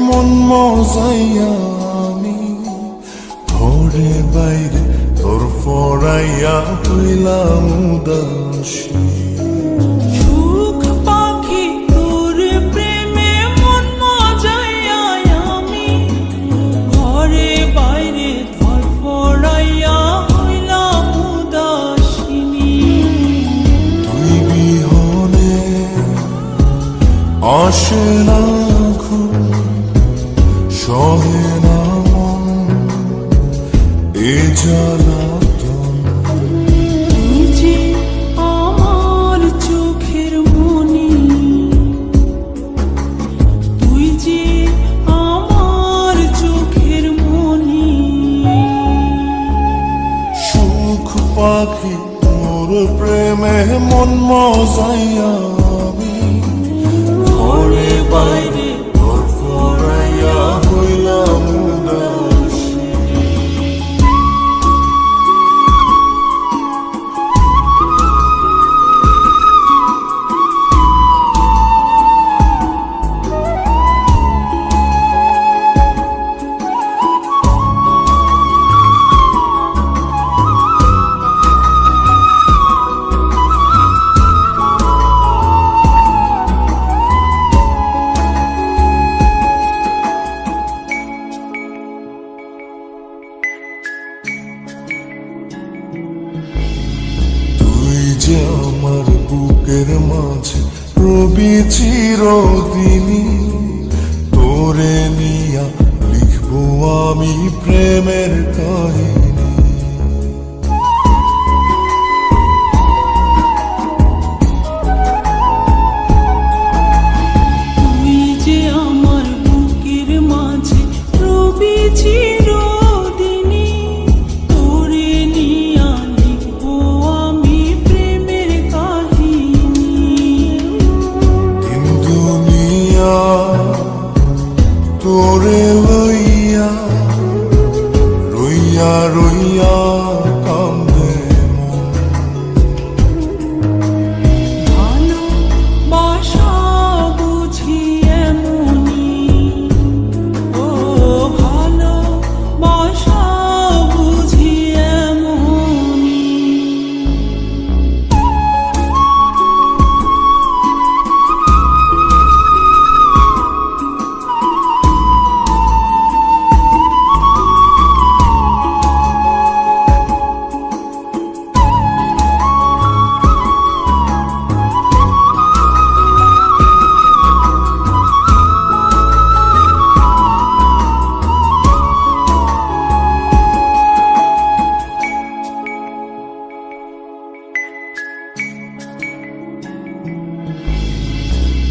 মন মজাইয়া আমি ঘরে বাইরে তোর ফরাইয়া হইলাম উদাসী। সুখ পাখি তোর প্রেমে মন মজাইয়া আমি ঘরে বাইরে ধর ফরাইয়া হইলাম উদাসিনী। তুই বিহনে আসে না ঘুম, সহে না মন এ জ্বালাতন। তুই যে আমার চোখের মনি, তুই যে আমার চোখের মনি। সুখ পাখি তোর প্রেমে মন মজাইয়া আমি ঘরে বাইরে তোর ফরাইয়া হইলাম উদাসী। তুই যে আমার বুকের মাঝে রবি চিরদিনই, তোরে নিয়া লিখবো আমি প্রেমের কাহিনী। তুই যে আমার বুকের মাঝে রবি চিরদিনই, তোরে নিয়া লিখবো আমি প্রেমের কাহিনী। দিন দুনিয়া তোরে লইয়া রইয়া রইয়া কান্দে মন। ভালোবাসা বুঝি এমনি, ও ভালোবাসা বুঝি এমনি।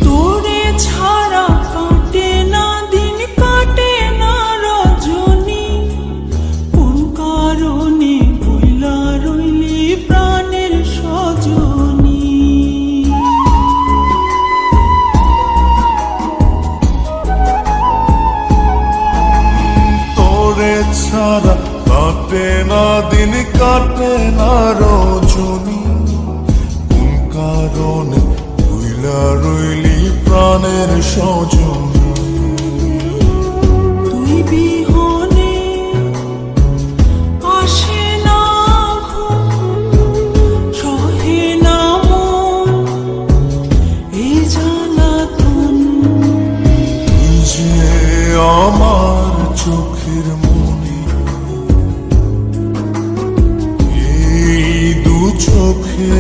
তোরে ছাড়া কাটে না দিন, কাটে না রজনী। কোন কারণে বইলা রইলি প্রাণের সজনী। তোরে ছাড়া কাটে না দিন, কাটে না রজনী। কোন কারণে ভুইলা রইলি প্রাণের সজনী। তুই বিহনে আসে না ঘুম, সহে না মন এ জ্বালাতন। তুই যে আমার চোখের মনি, এই দু চোখে